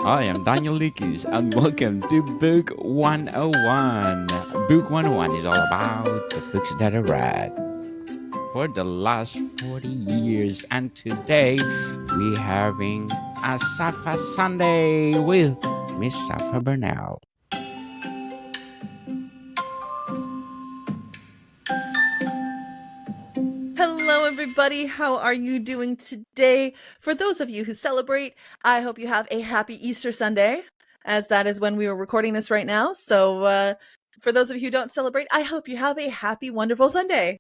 I am Daniel Likus, and welcome to Book 101. Book 101 is all about the books that I read for the last 40 years, and today we're having a Sapha Sunday with Miss Sapha Burnell. Hello, everybody. How are you doing today? For those of you who celebrate, I hope you have a happy Easter Sunday, as that is when we are recording this right now. So, for those of you who don't celebrate, I hope you have a happy, wonderful Sunday.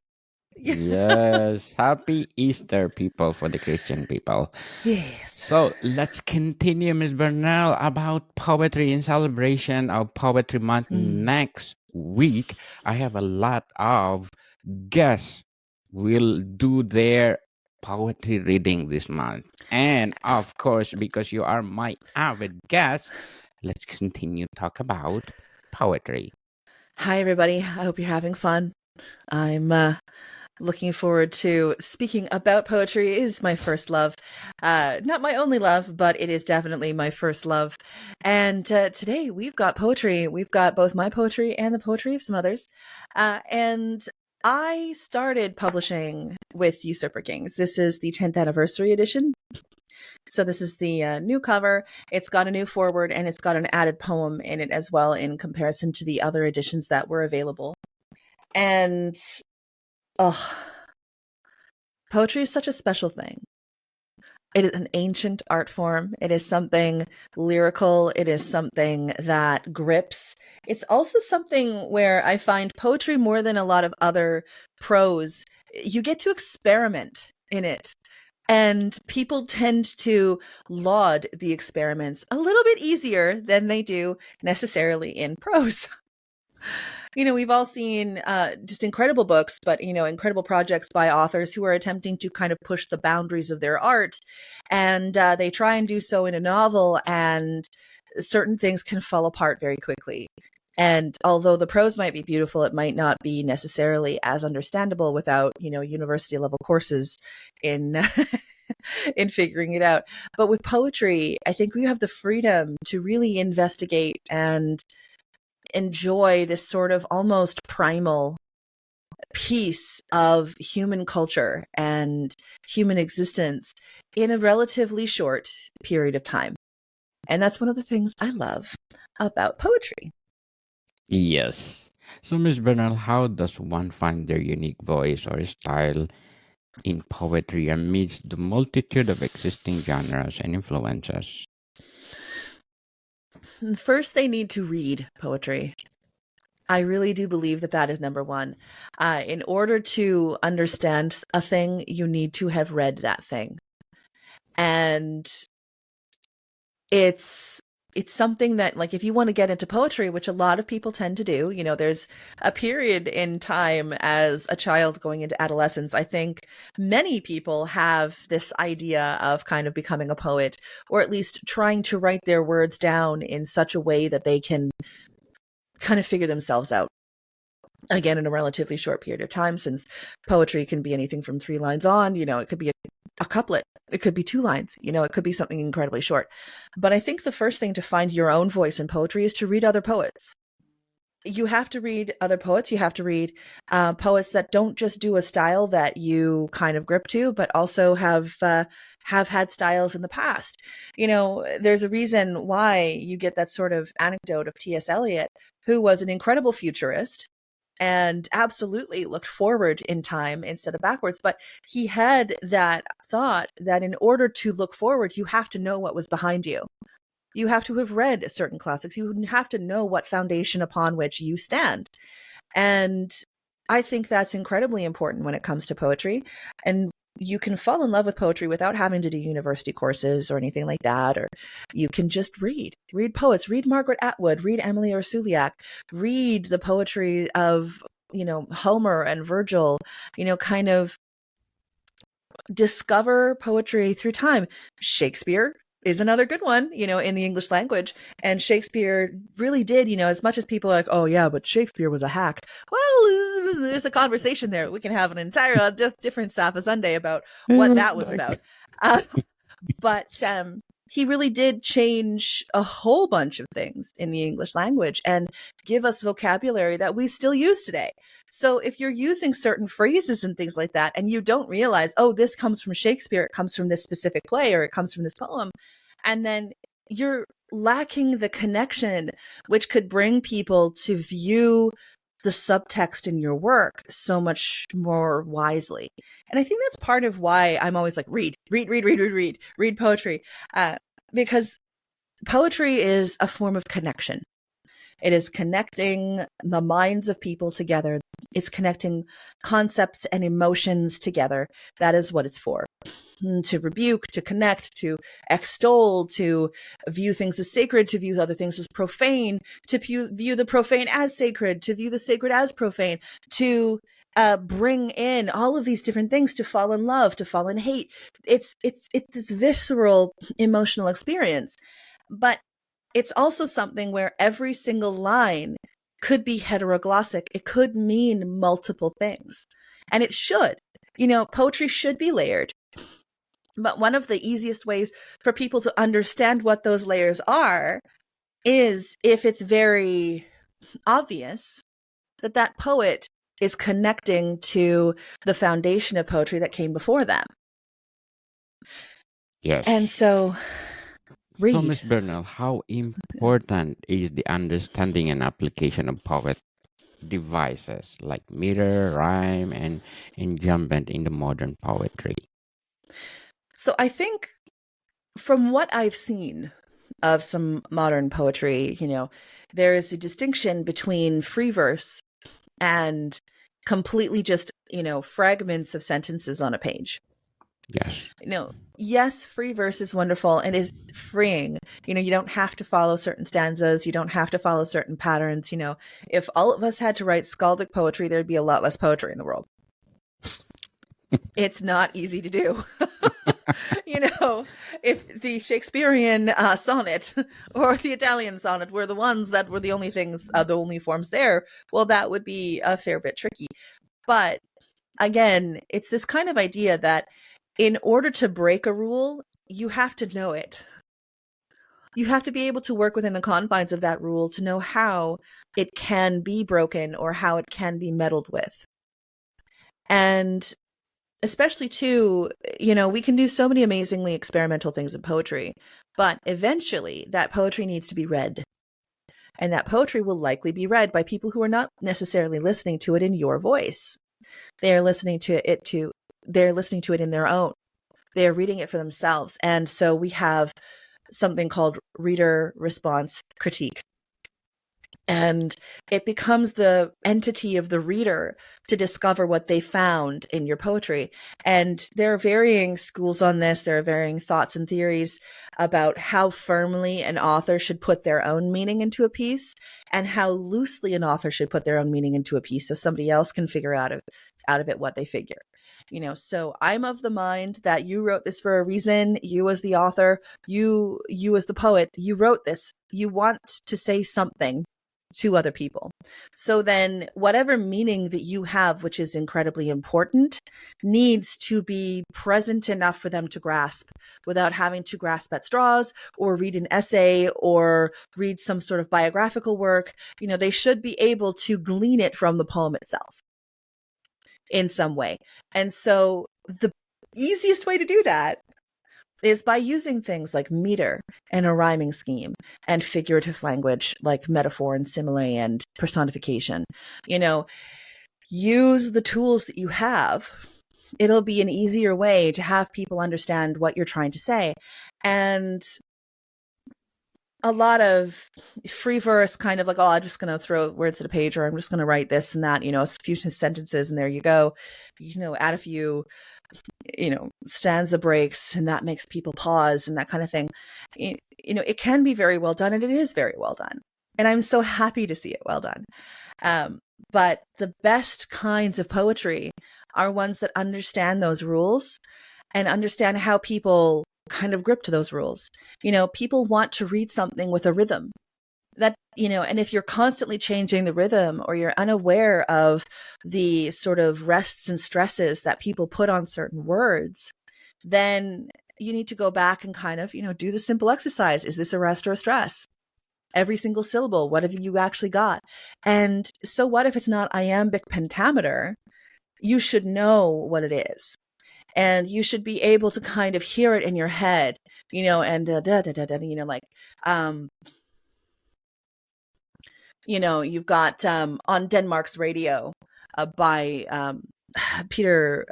Yes, happy Easter, people, for the Christian people. Yes. So let's continue, Miss Burnell, about poetry in celebration of Poetry Month next week. I have a lot of guests will do their poetry reading this month. And of course, because you are my avid guest, let's continue to talk about poetry. Hi, everybody. I hope you're having fun. I'm looking forward to speaking about poetry. It is my first love. Not my only love, but it is definitely my first love. And today we've got poetry. We've got both my poetry and the poetry of some others. And I started publishing with Usurper Kings. This is the 10th anniversary edition. So this is the new cover. It's got a new foreword and it's got an added poem in it as well in comparison to the other editions that were available. And poetry is such a special thing. It is an ancient art form. It is something lyrical. It is something that grips. It's also something where I find poetry more than a lot of other prose. You get to experiment in it. And people tend to laud the experiments a little bit easier than they do necessarily in prose. We've all seen just incredible books, but, incredible projects by authors who are attempting to kind of push the boundaries of their art. And they try and do so in a novel, and certain things can fall apart very quickly. And although the prose might be beautiful, it might not be necessarily as understandable without, university level courses in in figuring it out. But with poetry, I think we have the freedom to really investigate and enjoy this sort of almost primal piece of human culture and human existence in a relatively short period of time. And that's one of the things I love about poetry. Yes. So, Miss Bernal, how does one find their unique voice or style in poetry amidst the multitude of existing genres and influences? First, they need to read poetry. I really do believe that that is number one. In order to understand a thing, you need to have read that thing. And it's something that, like, if you want to get into poetry, which a lot of people tend to do, there's a period in time as a child going into adolescence. I think many people have this idea of kind of becoming a poet, or at least trying to write their words down in such a way that they can kind of figure themselves out. Again, in a relatively short period of time, since poetry can be anything from 3 lines on, it could be a couplet. It could be 2 lines, it could be something incredibly short. But I think the first thing to find your own voice in poetry is to read other poets. You have to read other poets. You have to read poets that don't just do a style that you kind of grip to, but also have had styles in the past. There's a reason why you get that sort of anecdote of T.S. Eliot, who was an incredible futurist and absolutely looked forward in time instead of backwards. But he had that thought that in order to look forward, you have to know what was behind you. You have to have read certain classics. You have to know what foundation upon which you stand. And I think that's incredibly important when it comes to poetry. And you can fall in love with poetry without having to do university courses or anything like that. Or you can just read poets, read Margaret Atwood, read Emily Ursuliak, read the poetry of, Homer and Virgil, kind of discover poetry through time. Shakespeare is another good one, in the English language. And Shakespeare really did, as much as people are like, oh yeah, but Shakespeare was a hack. Well, there's a conversation there. We can have an entire different Sapha Sunday about what that was about. But he really did change a whole bunch of things in the English language and give us vocabulary that we still use today. So if you're using certain phrases and things like that, and you don't realize, oh, this comes from Shakespeare, it comes from this specific play, or it comes from this poem, and then you're lacking the connection, which could bring people to view the subtext in your work so much more wisely. And I think that's part of why I'm always like, read poetry. Because poetry is a form of connection. It is connecting the minds of people together. It's connecting concepts and emotions together. That is what it's for. To rebuke, to connect, to extol, to view things as sacred, to view other things as profane, to view the profane as sacred, to view the sacred as profane, to bring in all of these different things, to fall in love, to fall in hate. It's this visceral emotional experience, but it's also something where every single line could be heteroglossic. It could mean multiple things, and it should. Poetry should be layered. But one of the easiest ways for people to understand what those layers are is if it's very obvious that that poet is connecting to the foundation of poetry that came before them. Yes. And so, read. So, Ms. Burnell, how important is the understanding and application of poet devices like meter, rhyme, and enjambment in the modern poetry? So I think from what I've seen of some modern poetry, there is a distinction between free verse and completely just, fragments of sentences on a page. Yes. Yes, free verse is wonderful and is freeing. You don't have to follow certain stanzas. You don't have to follow certain patterns. If all of us had to write skaldic poetry, there'd be a lot less poetry in the world. It's not easy to do. If the Shakespearean sonnet or the Italian sonnet were the ones that were the only things, the only forms there, well, that would be a fair bit tricky. But again, it's this kind of idea that in order to break a rule, you have to know it. You have to be able to work within the confines of that rule to know how it can be broken or how it can be meddled with. And especially too, we can do so many amazingly experimental things in poetry, but eventually that poetry needs to be read. And that poetry will likely be read by people who are not necessarily listening to it in your voice. They're listening to it in their own. They're reading it for themselves. And so we have something called reader response critique. And it becomes the entity of the reader to discover what they found in your poetry. And there are varying schools on this. There are varying thoughts and theories about how firmly an author should put their own meaning into a piece and how loosely an author should put their own meaning into a piece so somebody else can figure out of it what they figure. So I'm of the mind that you wrote this for a reason. You as the author, you as the poet, you wrote this. You want to say something to other people. So then whatever meaning that you have, which is incredibly important, needs to be present enough for them to grasp without having to grasp at straws or read an essay or read some sort of biographical work. They should be able to glean it from the poem itself in some way. And so the easiest way to do that is by using things like meter and a rhyming scheme and figurative language like metaphor and simile and personification. Use the tools that you have. It'll be an easier way to have people understand what you're trying to say. And a lot of free verse kind of like, I'm just going to throw words at a page, or I'm just going to write this and that, a few sentences and there you go. Add a few stanza breaks and that makes people pause and that kind of thing. It can be very well done, and it is very well done. And I'm so happy to see it well done. But the best kinds of poetry are ones that understand those rules and understand how people kind of grip to those rules. People want to read something with a rhythm. That, and if you're constantly changing the rhythm or you're unaware of the sort of rests and stresses that people put on certain words, then you need to go back and kind of, do the simple exercise. Is this a rest or a stress? Every single syllable, what have you actually got? And so what if it's not iambic pentameter? You should know what it is. And you should be able to kind of hear it in your head, and you've got on Denmark's radio by Peter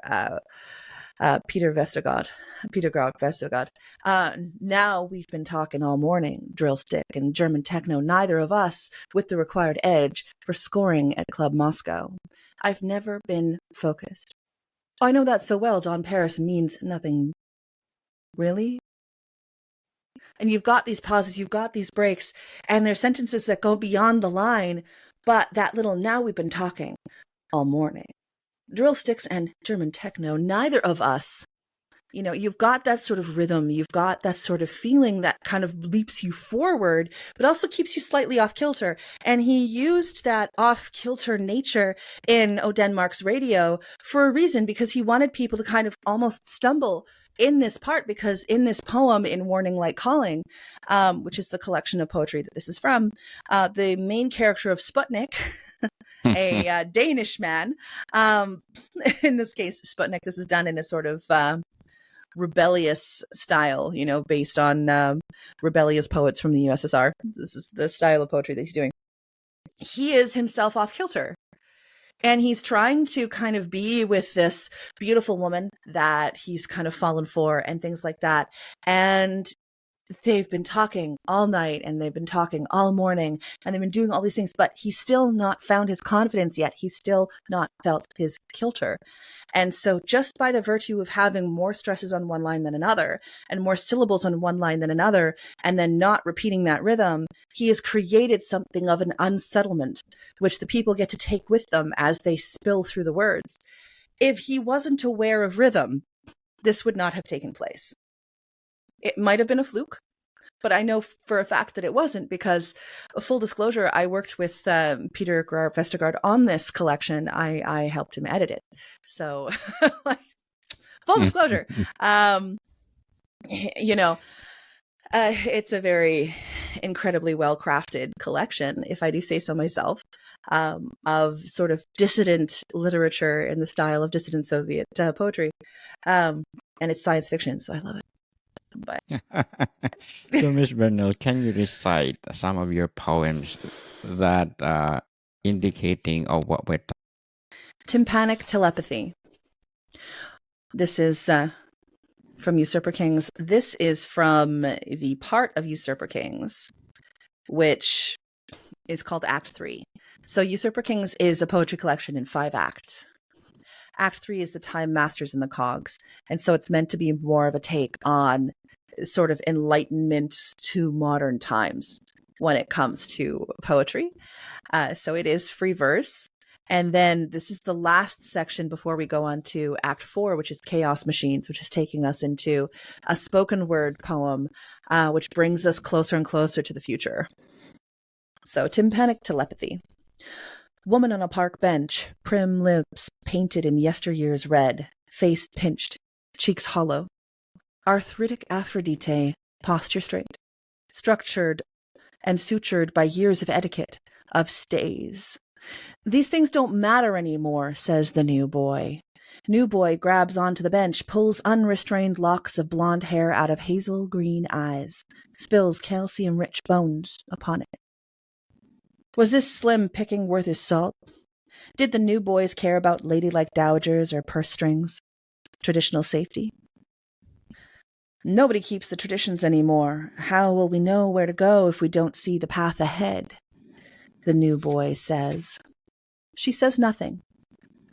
Peter Vestergaard. Peter Grog Vestergaard. Now we've been talking all morning, drill stick and German techno, neither of us with the required edge for scoring at Club Moscow. I've never been focused. I know that so well. Don Paris means nothing. Really? And you've got these pauses, you've got these breaks, and there's sentences that go beyond the line, but that little now we've been talking all morning. Drill sticks and German techno, neither of us. You've got that sort of rhythm, you've got that sort of feeling that kind of leaps you forward, but also keeps you slightly off kilter. And he used that off kilter nature in O Denmark's radio for a reason, because he wanted people to kind of almost stumble in this part, because in this poem, in Warning Light Calling, which is the collection of poetry that this is from, the main character of Sputnik, a Danish man, in this case, Sputnik, this is done in a sort of rebellious style, based on rebellious poets from the USSR. This is the style of poetry that he's doing. He is himself off kilter. And he's trying to kind of be with this beautiful woman that he's kind of fallen for and things like that. And they've been talking all night and they've been talking all morning and they've been doing all these things, but he's still not found his confidence yet. He's still not felt his kilter. And so just by the virtue of having more stresses on one line than another and more syllables on one line than another, and then not repeating that rhythm, he has created something of an unsettlement, which the people get to take with them as they spill through the words. If he wasn't aware of rhythm, this would not have taken place. It might have been a fluke, but I know for a fact that it wasn't, because, full disclosure, I worked with Peter Vestergaard on this collection. I helped him edit it. So, full disclosure, it's a very incredibly well-crafted collection, if I do say so myself, of sort of dissident literature in the style of dissident Soviet poetry. And it's science fiction, so I love it. But So, Miss Burnell, can you recite some of your poems that indicating of what we're talking? Tympanic telepathy. This is from Usurper Kings. This is from the part of Usurper Kings, which is called Act 3. So Usurper Kings is a poetry collection in 5 acts. Act 3 is the Time Masters and the Cogs. And so it's meant to be more of a take on sort of enlightenment to modern times when it comes to poetry. So it is free verse. And then this is the last section before we go on to Act 4, which is Chaos Machines, which is taking us into a spoken word poem, which brings us closer and closer to the future. So tympanic telepathy. Woman on a park bench, prim lips painted in yesteryear's red, face pinched, cheeks hollow. Arthritic Aphrodite, posture straight, structured and sutured by years of etiquette, of stays. These things don't matter anymore, says the new boy. New boy grabs onto the bench, pulls unrestrained locks of blonde hair out of hazel green eyes, spills calcium-rich bones upon it. Was this slim picking worth his salt? Did the new boys care about ladylike dowagers or purse strings? Traditional safety? Nobody keeps the traditions anymore. How will we know where to go if we don't see the path ahead? The new boy says. She says nothing,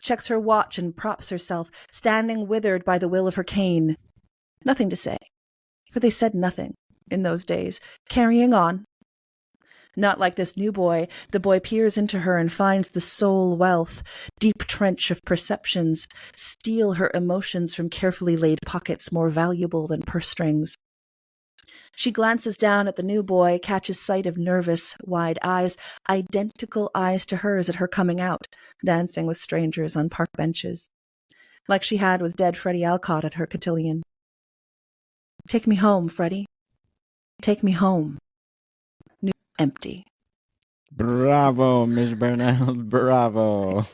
checks her watch and props herself, standing withered by the will of her cane. Nothing to say, for they said nothing in those days, carrying on. Not like this new boy. The boy peers into her and finds the soul wealth, deep trench of perceptions, steal her emotions from carefully laid pockets more valuable than purse strings. She glances down at the new boy, catches sight of nervous, wide eyes, identical eyes to hers at her coming out, dancing with strangers on park benches, like she had with dead Freddie Alcott at her cotillion. Take me home, Freddie. Take me home. New empty. Bravo, Miss Burnell. Bravo.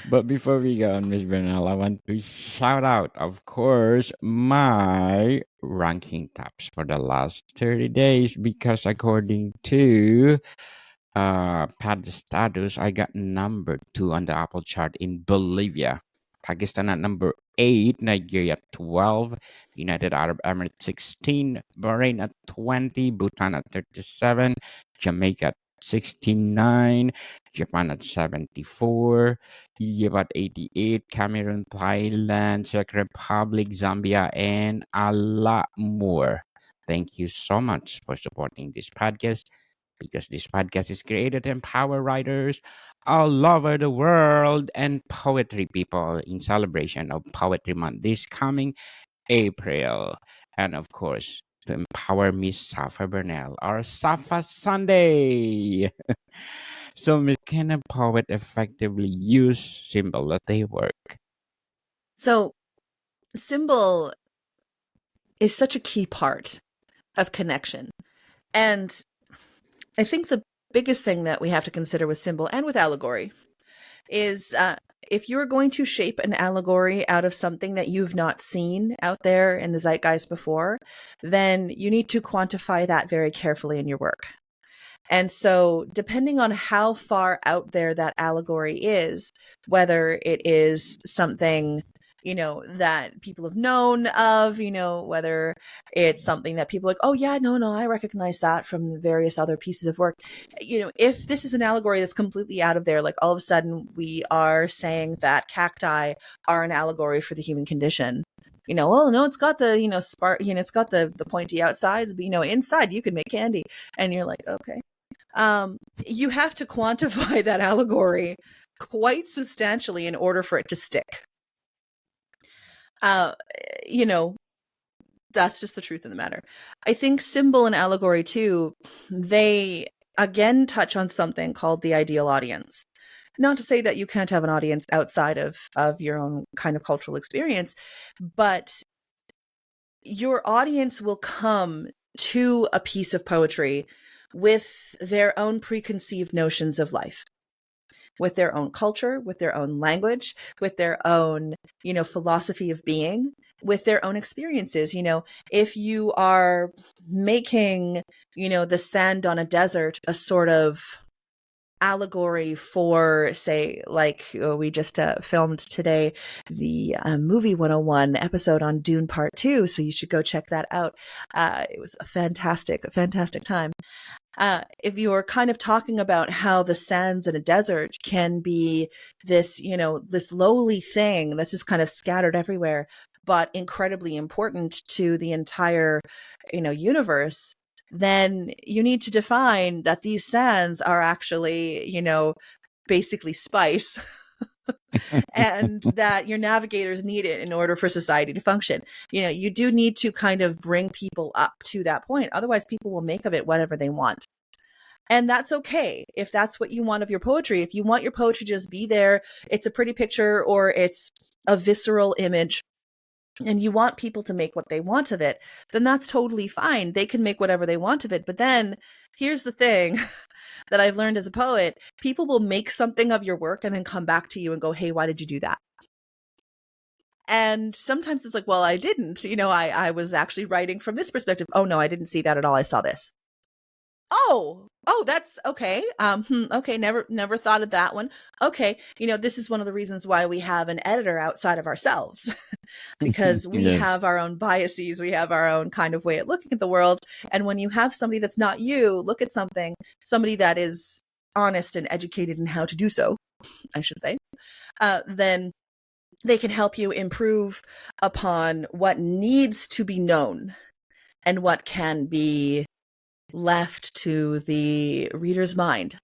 But before we go on, Miss Burnell, I want to shout out, of course, my ranking tops for the last 30 days because according to pad status, I got number 2 on the Apple chart in Bolivia. Pakistan at number 8, Nigeria at 12, United Arab Emirates 16, Bahrain at 20, Bhutan at 37, Jamaica at 69, Japan at 74, Egypt at 88, Cameroon, Thailand, Czech Republic, Zambia, and a lot more. Thank you so much for supporting this podcast because this podcast is created to empower writers all over the world and poetry people in celebration of Poetry Month this coming April. And of course, to empower Miss Sapha Burnell, our Sapha Sunday. So, Miss, can a poet effectively use symbol that they work? So, symbol is such a key part of connection. And I think the biggest thing that we have to consider with symbol and with allegory is if you're going to shape an allegory out of something that you've not seen out there in the zeitgeist before, then you need to quantify that very carefully in your work. And so, depending on how far out there that allegory is, whether it is something, that people have known of, whether it's something that people are like, oh, yeah, no, I recognize that from the various other pieces of work. If this is an allegory that's completely out of there, like all of a sudden we are saying that cacti are an allegory for the human condition. Oh no, it's got the, spark, it's got the pointy outsides, but, inside you can make candy. And you're like, okay. You have to quantify that allegory quite substantially in order for it to stick. That's just the truth of the matter. I think symbol and allegory too, they again touch on something called the ideal audience. Not to say that you can't have an audience outside of your own kind of cultural experience, but your audience will come to a piece of poetry with their own preconceived notions of life, with their own culture, with their own language, with their own, philosophy of being, with their own experiences. If you are making, the sand on a desert a sort of allegory for, say, like we just filmed today, the movie 101 episode on Dune Part 2. So you should go check that out. It was a fantastic time. If you're kind of talking about how the sands in a desert can be this, this lowly thing that's just kind of scattered everywhere, but incredibly important to the entire, universe, then you need to define that these sands are actually, basically spice. And that your navigators need it in order for society to function. You do need to kind of bring people up to that point. Otherwise, people will make of it whatever they want. And that's okay if that's what you want of your poetry. If you want your poetry to just be there, it's a pretty picture or it's a visceral image, and you want people to make what they want of it, then that's totally fine. They can make whatever they want of it. But then here's the thing that I've learned as a poet. People will make something of your work and then come back to you and go, hey, why did you do that? And sometimes it's like, well, I didn't. I was actually writing from this perspective. Oh, no, I didn't see that at all. I saw this. Oh, that's okay. Okay. Never thought of that one. Okay. This is one of the reasons why we have an editor outside of ourselves, because we Yes. have our own biases. We have our own kind of way of looking at the world. And when you have somebody that's not you, look at somebody that is honest and educated in how to do so, I should say, then they can help you improve upon what needs to be known and what can be left to the reader's mind.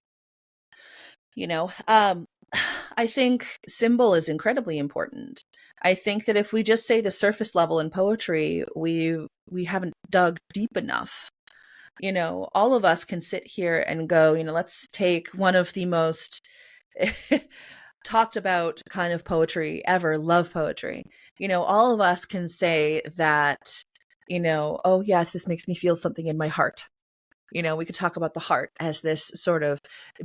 I think symbol is incredibly important. I think that if we just say the surface level in poetry, we haven't dug deep enough. All of us can sit here and go, let's take one of the most talked about kind of poetry ever love poetry. All of us can say that, oh yes, this makes me feel something in my heart. We could talk about the heart as this sort of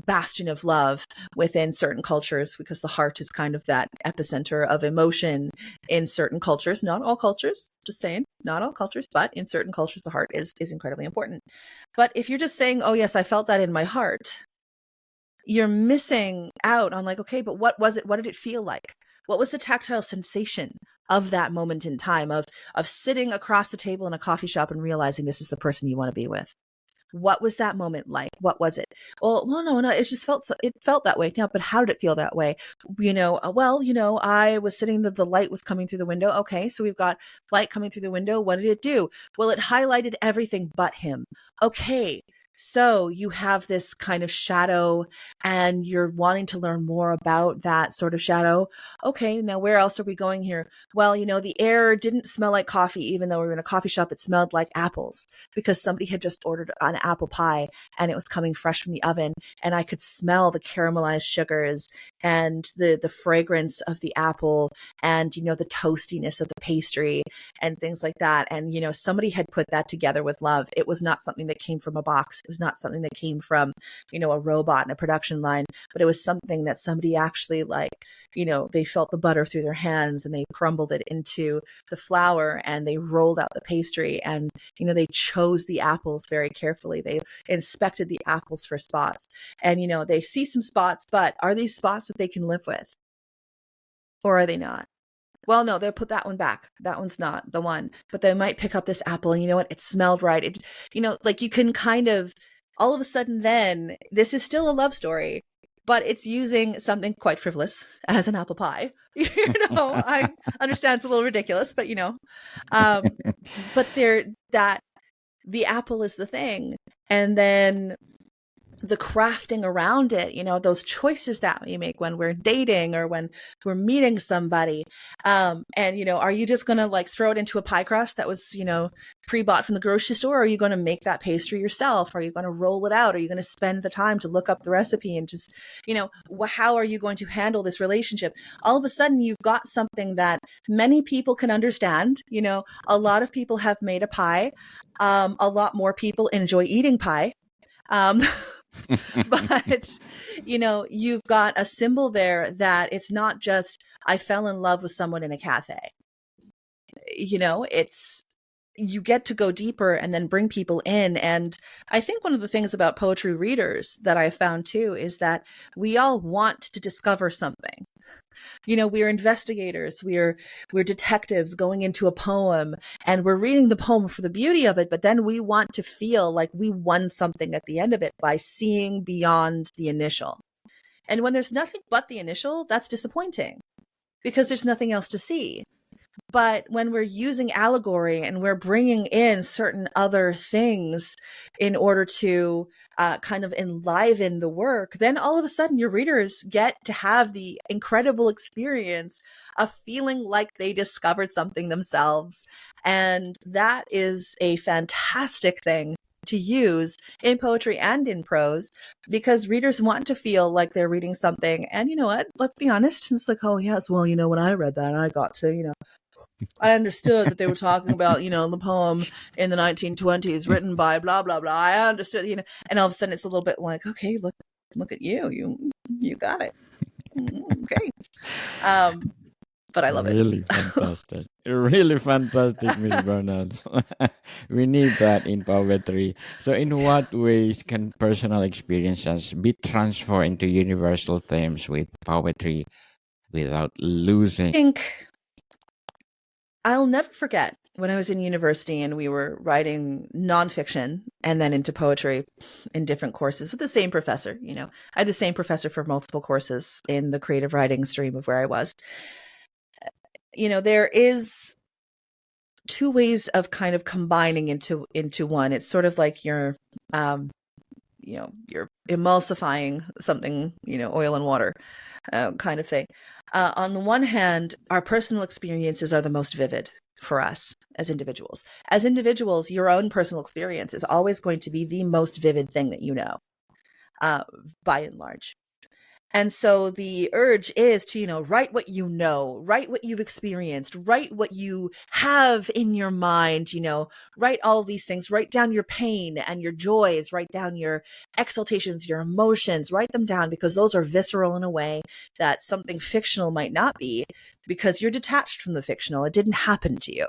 bastion of love within certain cultures, because the heart is kind of that epicenter of emotion in certain cultures. Not all cultures, just saying, not all cultures, but in certain cultures, the heart is incredibly important. But if you're just saying, oh yes, I felt that in my heart, you're missing out on like, okay, but what was it? What did it feel like? What was the tactile sensation of that moment in time of sitting across the table in a coffee shop and realizing this is the person you want to be with? What was that moment like? What was it? Well, no, it just it felt that way. Now, but how did it feel that way? I was sitting, the light was coming through the window. Okay, so we've got light coming through the window. What did it do? Well, it highlighted everything but him. Okay, so you have this kind of shadow and you're wanting to learn more about that sort of shadow. Okay, now where else are we going here? Well, the air didn't smell like coffee, even though we were in a coffee shop. It smelled like apples because somebody had just ordered an apple pie and it was coming fresh from the oven. And I could smell the caramelized sugars and the fragrance of the apple and, the toastiness of the pastry and things like that. And, somebody had put that together with love. It was not something that came from a box. It was not something that came from, a robot in a production line, but it was something that somebody actually they felt the butter through their hands and they crumbled it into the flour and they rolled out the pastry and, they chose the apples very carefully. They inspected the apples for spots and, they see some spots, but are these spots that they can live with or are they not? Well, no, they'll put that one back. That one's not the one, but they might pick up this apple and you know what? It smelled right. It, you can kind of all of a sudden then this is still a love story, but it's using something quite frivolous as an apple pie. I understand it's a little ridiculous, but but the apple is the thing. And then the crafting around it, those choices that we make when we're dating or when we're meeting somebody. And, are you just going to throw it into a pie crust that was, pre-bought from the grocery store? Or are you going to make that pastry yourself? Are you going to roll it out? Are you going to spend the time to look up the recipe and just, how are you going to handle this relationship? All of a sudden you've got something that many people can understand. A lot of people have made a pie. A lot more people enjoy eating pie. But you've got a symbol there that it's not just I fell in love with someone in a cafe. It's you get to go deeper and then bring people in. And I think one of the things about poetry readers that I found too is that we all want to discover something. We're investigators, we're detectives going into a poem and we're reading the poem for the beauty of it, but then we want to feel like we won something at the end of it by seeing beyond the initial. And when there's nothing but the initial, that's disappointing because there's nothing else to see. But when we're using allegory and we're bringing in certain other things in order to kind of enliven the work, then all of a sudden your readers get to have the incredible experience of feeling like they discovered something themselves. And that is a fantastic thing to use in poetry and in prose because readers want to feel like they're reading something. And you know what? Let's be honest. It's like, oh, yes, well, when I read that, I got to, I understood that they were talking about, the poem in the 1920s written by blah, blah, blah. I understood, and all of a sudden it's a little bit like, okay, look at you. You got it. Okay. But I love it. Really fantastic. Really fantastic, Miss Bernard. We need that in poetry. So in what ways can personal experiences be transformed into universal themes with poetry without losing? I think I'll never forget when I was in university and we were writing nonfiction and then into poetry in different courses with the same professor. I had the same professor for multiple courses in the creative writing stream of where I was. There is two ways of kind of combining into one. It's sort of like you're emulsifying something, oil and water kind of thing. On the one hand, our personal experiences are the most vivid for us as individuals. As individuals, your own personal experience is always going to be the most vivid thing that by and large. And so the urge is to, write what you know, write what you've experienced, write what you have in your mind, write all these things, write down your pain and your joys, write down your exaltations, your emotions, write them down, because those are visceral in a way that something fictional might not be, because you're detached from the fictional. It didn't happen to you.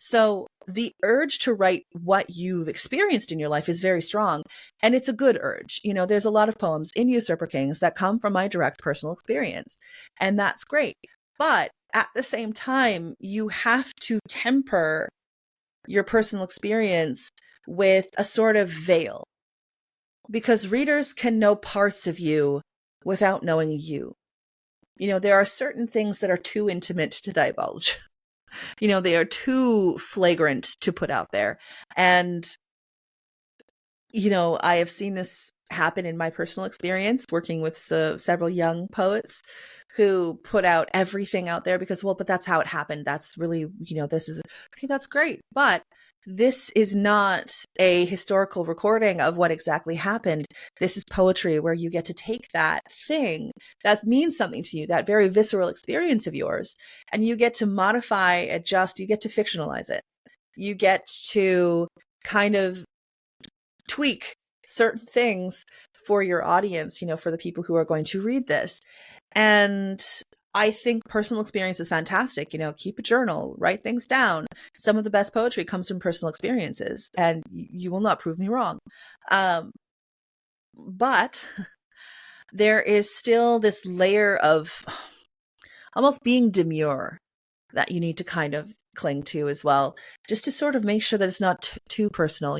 So the urge to write what you've experienced in your life is very strong, and it's a good urge. There's a lot of poems in Usurper Kings that come from my direct personal experience, and that's great. But at the same time, you have to temper your personal experience with a sort of veil, because readers can know parts of you without knowing you. There are certain things that are too intimate to divulge. They are too flagrant to put out there. And, I have seen this happen in my personal experience working with several young poets who put out everything out there because, well, but that's how it happened. That's really, this is, okay, that's great. But this is not a historical recording of what exactly happened. This is poetry where you get to take that thing that means something to you, that very visceral experience of yours, and you get to modify, adjust, you get to fictionalize it. You get to kind of tweak certain things for your audience, for the people who are going to read this. And I think personal experience is fantastic. Keep a journal, write things down. Some of the best poetry comes from personal experiences, and you will not prove me wrong. But there is still this layer of almost being demure that you need to kind of cling to as well, just to sort of make sure that it's not too personal.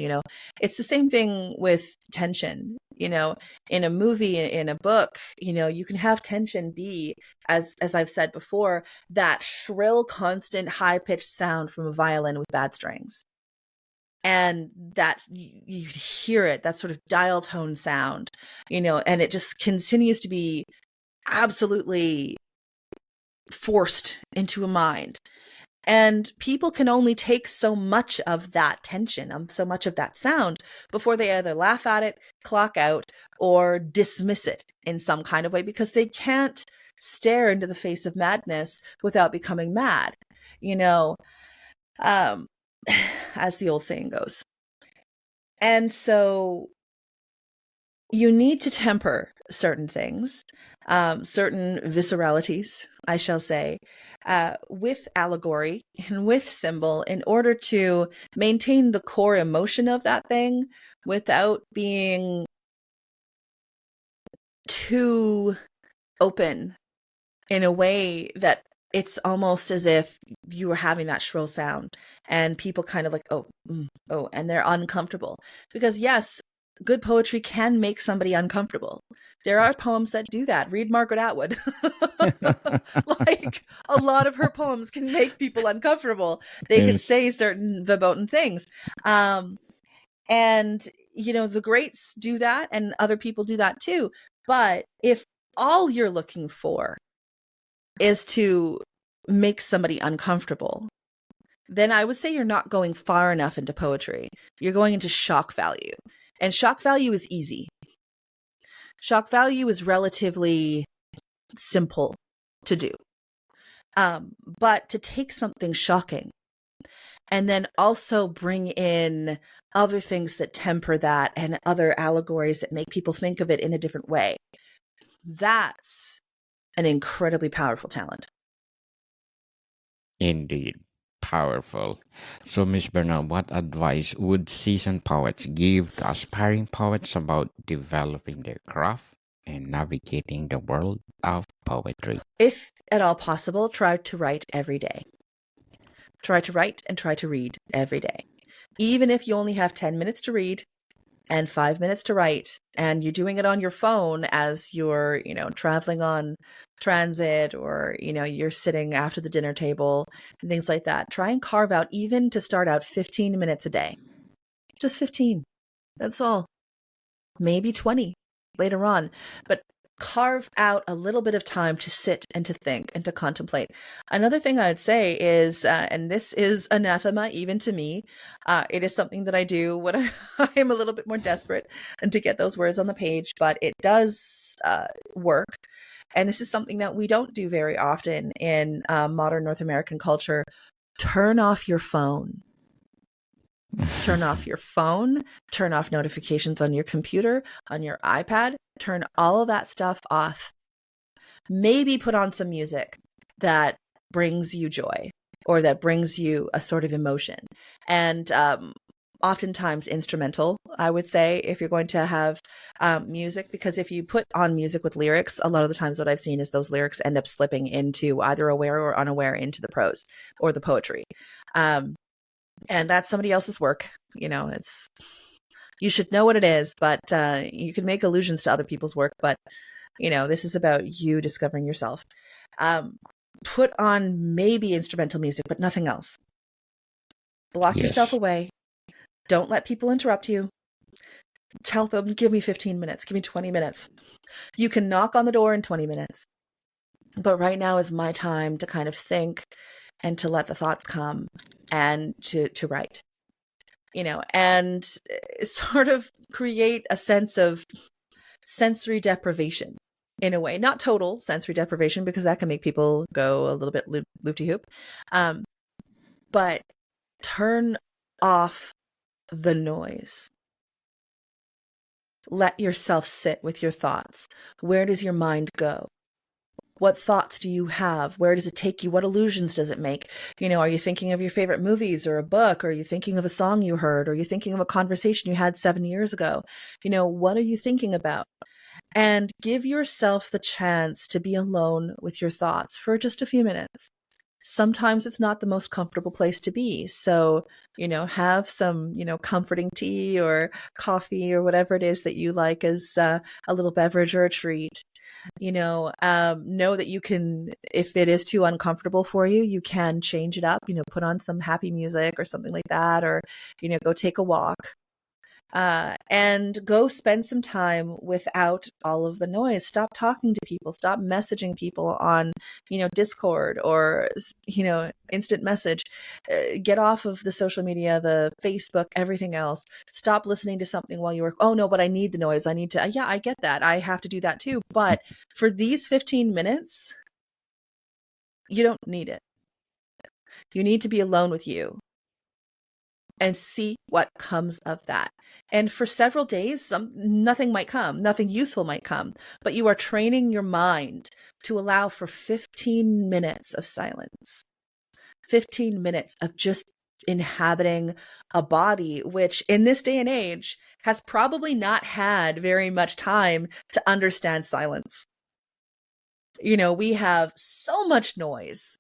It's the same thing with tension. In a movie, in a book, you can have tension be, as I've said before, that shrill, constant, high-pitched sound from a violin with bad strings. And that you hear it, that sort of dial tone sound, and it just continues to be absolutely forced into a mind. And people can only take so much of that tension, so much of that sound, before they either laugh at it, clock out, or dismiss it in some kind of way, because they can't stare into the face of madness without becoming mad, as the old saying goes. And so you need to temper certain things, certain visceralities, I shall say, with allegory and with symbol, in order to maintain the core emotion of that thing without being too open in a way that it's almost as if you were having that shrill sound and people kind of like, oh, and they're uncomfortable. Because yes, good poetry can make somebody uncomfortable. There are poems that do that. Read Margaret Atwood. Like, a lot of her poems can make people uncomfortable. They can say certain verboten things. And, the greats do that, and other people do that too. But if all you're looking for is to make somebody uncomfortable, then I would say you're not going far enough into poetry. You're going into shock value. And shock value is easy. Shock value is relatively simple to do. But to take something shocking and then also bring in other things that temper that and other allegories that make people think of it in a different way, that's an incredibly powerful talent. Indeed, powerful. So, Miss Burnell, what advice would seasoned poets give to aspiring poets about developing their craft and navigating the world of poetry? If at all possible, try to write every day. Try to write and try to read every day. Even if you only have 10 minutes to read and 5 minutes to write, and you're doing it on your phone as you're, traveling on transit, or, you're sitting after the dinner table and things like that, try and carve out, even to start out, 15 minutes a day. Just 15. That's all. Maybe 20 later on. But carve out a little bit of time to sit and to think and to contemplate. Another thing I'd say is, and this is anathema even to me, it is something that I do when I am a little bit more desperate and to get those words on the page, but it does work. And this is something that we don't do very often in modern North American culture. Turn off your phone. Turn off your phone, turn off notifications on your computer, on your iPad, turn all of that stuff off. Maybe put on some music that brings you joy or that brings you a sort of emotion. And oftentimes instrumental, I would say, if you're going to have music, because if you put on music with lyrics, a lot of the times what I've seen is those lyrics end up slipping into either aware or unaware into the prose or the poetry. And that's somebody else's work. You should know what it is, but you can make allusions to other people's work. But, this is about you discovering yourself. Put on maybe instrumental music, but nothing else. Block yourself away. Don't let people interrupt you. Tell them, give me 15 minutes, give me 20 minutes. You can knock on the door in 20 minutes. But right now is my time to kind of think and to let the thoughts come and to write, and sort of create a sense of sensory deprivation in a way, not total sensory deprivation, because that can make people go a little bit loop-de-hoop. But turn off the noise. Let yourself sit with your thoughts. Where does your mind go? What thoughts do you have? Where does it take you? What illusions does it make? Are you thinking of your favorite movies or a book? Or are you thinking of a song you heard? Or are you thinking of a conversation you had 7 years ago? What are you thinking about? And give yourself the chance to be alone with your thoughts for just a few minutes. Sometimes it's not the most comfortable place to be. So, have some, comforting tea or coffee or whatever it is that you like as a little beverage or a treat. Know that you can, if it is too uncomfortable for you, you can change it up, put on some happy music or something like that, or, go take a walk. And go spend some time without all of the noise. Stop talking to people. Stop messaging people on, Discord or, instant message. Get off of the social media, the Facebook, everything else. Stop listening to something while you work. Oh no, but I need the noise. I need to, yeah, I get that. I have to do that too. But for these 15 minutes, you don't need it. You need to be alone with you and see what comes of that. And for several days, nothing might come, nothing useful might come, but you are training your mind to allow for 15 minutes of silence, 15 minutes of just inhabiting a body, which in this day and age has probably not had very much time to understand silence. We have so much noise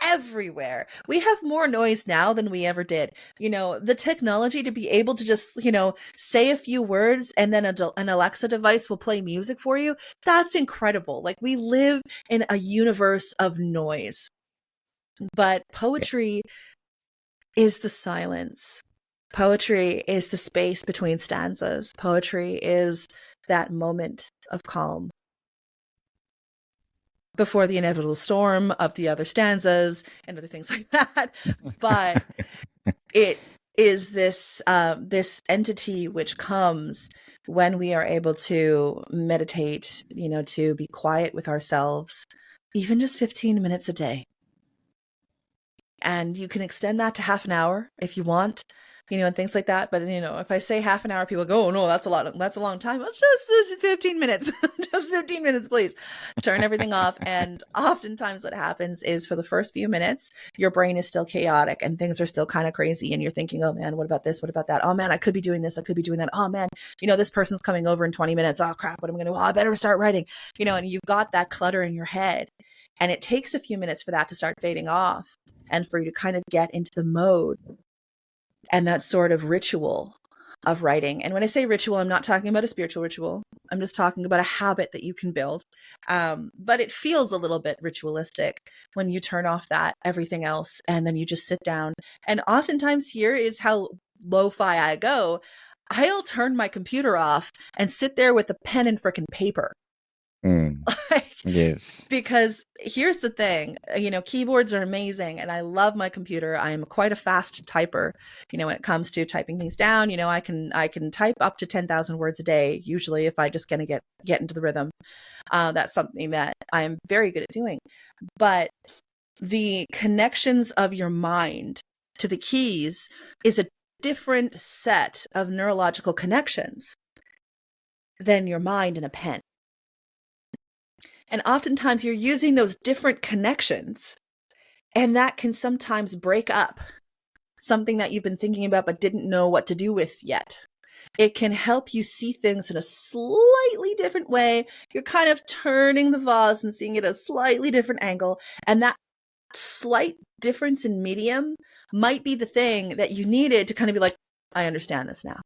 everywhere. We have more noise now than we ever did. The technology to be able to just, say a few words and then an Alexa device will play music for you. That's incredible. Like, we live in a universe of noise. But poetry is the silence. Poetry is the space between stanzas. Poetry is that moment of calm before the inevitable storm of the other stanzas and other things like that. But it is this entity which comes when we are able to meditate, to be quiet with ourselves, even just 15 minutes a day. And you can extend that to half an hour if you want, and things like that. But, if I say half an hour, people go, oh, no, that's a lot. That's a long time. Well, just 15 minutes, just 15 minutes, please. Turn everything off. And oftentimes what happens is for the first few minutes, your brain is still chaotic and things are still kind of crazy. And you're thinking, oh man, what about this? What about that? Oh man, I could be doing this. I could be doing that. Oh man, this person's coming over in 20 minutes. Oh crap, what am I going to do? Oh, I better start writing, and you've got that clutter in your head. And it takes a few minutes for that to start fading off and for you to kind of get into the mode and that sort of ritual of writing. And when I say ritual, I'm not talking about a spiritual ritual. I'm just talking about a habit that you can build. But it feels a little bit ritualistic when you turn off that everything else and then you just sit down. And oftentimes here is how lo-fi I go. I'll turn my computer off and sit there with a pen and frickin' paper Mm. Like, Yes. because here's the thing, keyboards are amazing and I love my computer. I am quite a fast typer, when it comes to typing things down. I can type up to 10,000 words a day, usually, if I just gonna get into the rhythm. That's something that I'm very good at doing. But the connections of your mind to the keys is a different set of neurological connections than your mind and a pen. And oftentimes you're using those different connections, and that can sometimes break up something that you've been thinking about but didn't know what to do with yet. It can help you see things in a slightly different way. You're kind of turning the vase and seeing it at a slightly different angle. And that slight difference in medium might be the thing that you needed to kind of be like, I understand this now.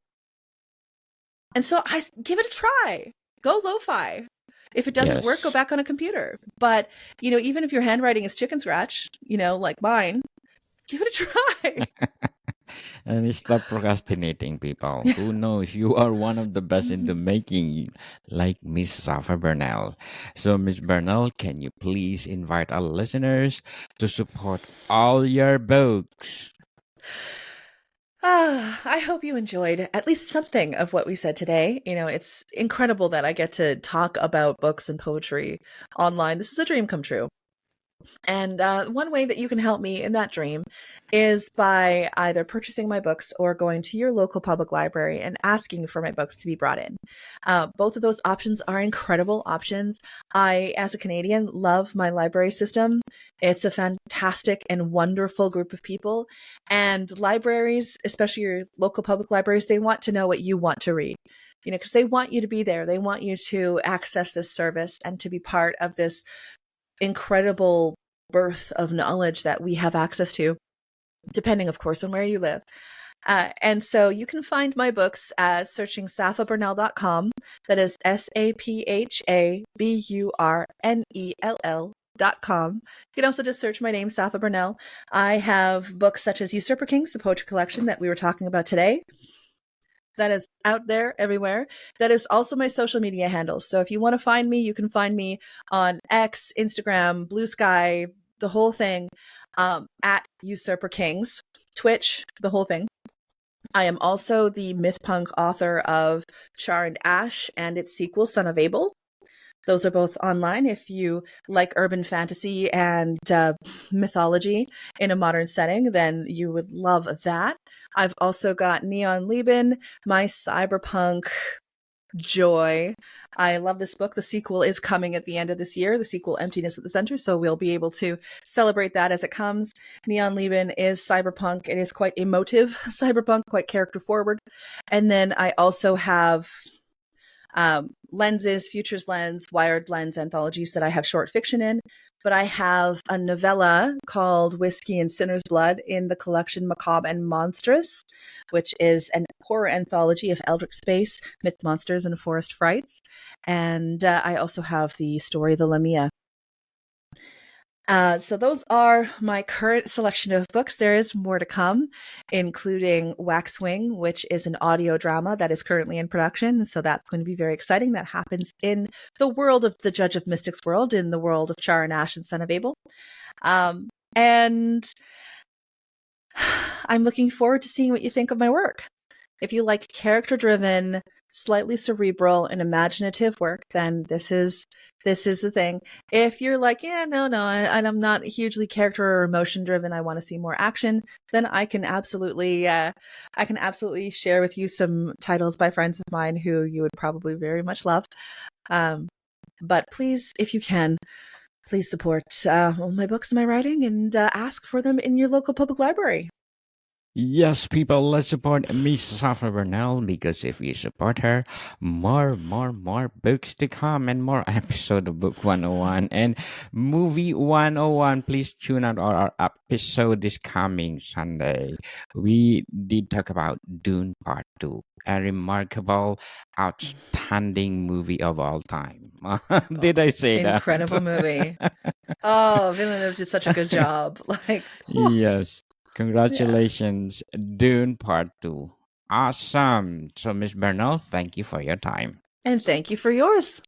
And so I give it a try. Go lo-fi. If it doesn't work, go back on a computer. But, even if your handwriting is chicken scratch, like mine, give it a try. And stop procrastinating, people. Who knows? You are one of the best in the making, like Miss Sapha Burnell. So, Miss Burnell, can you please invite our listeners to support all your books? I hope you enjoyed at least something of what we said today. It's incredible that I get to talk about books and poetry online. This is a dream come true. And one way that you can help me in that dream is by either purchasing my books or going to your local public library and asking for my books to be brought in. Both of those options are incredible options. I, as a Canadian, love my library system. It's a fantastic and wonderful group of people. And libraries, especially your local public libraries, they want to know what you want to read. Because they want you to be there. They want you to access this service and to be part of this incredible birth of knowledge that we have access to, depending, of course, on where you live. And so you can find my books at searching saphaburnell.com. That is SAPHABURNELL.com. You can also just search my name, Sapha Burnell. I have books such as Usurper Kings, the poetry collection that we were talking about today. That is out there everywhere. That is also my social media handles. So if you want to find me, you can find me on X, Instagram, Blue Sky, the whole thing, at Usurper Kings, Twitch, the whole thing. I am also the myth punk author of Char and Ash and its sequel, Son of Abel. Those are both online if you like urban fantasy and mythology in a modern setting, then you would love that. I've also got Neon Lieben, my cyberpunk joy. I love this book. The sequel is coming at the end of this year, the sequel Emptiness at the Center, so we'll be able to celebrate that as it comes. Neon Lieben is cyberpunk. It is quite emotive cyberpunk, quite character forward. And then I also have Lenses, Futures Lens, Wired Lens anthologies that I have short fiction in, but I have a novella called Whiskey and Sinner's Blood in the collection Macabre and Monstrous, which is an horror anthology of Eldritch Space, Myth Monsters, and Forest Frights. And I also have the story The Lamia. So those are my current selection of books. There is more to come, including Waxwing, which is an audio drama that is currently in production. So that's going to be very exciting. That happens in the world of the Judge of Mystics world, in the world of Char and Ash and Son of Abel. And I'm looking forward to seeing what you think of my work. If you like character-driven, slightly cerebral and imaginative work, then this is the thing. If you're like, I'm not hugely character or emotion driven, I want to see more action, then I can absolutely share with you some titles by friends of mine who you would probably very much love. But please, if you can, please support my books and my writing, and ask for them in your local public library. Yes, people, let's support Miss Sapha Burnell, because if you support her, more books to come and more episode of Book 101 and Movie 101. Please tune out our episode this coming Sunday. We did talk about Dune Part 2, a remarkable, outstanding movie of all time. Did I say that? Incredible movie. Oh, Villeneuve did such a good job. Yes. Congratulations, Dune Part 2. Awesome. So, Miss Burnell, thank you for your time. And thank you for yours.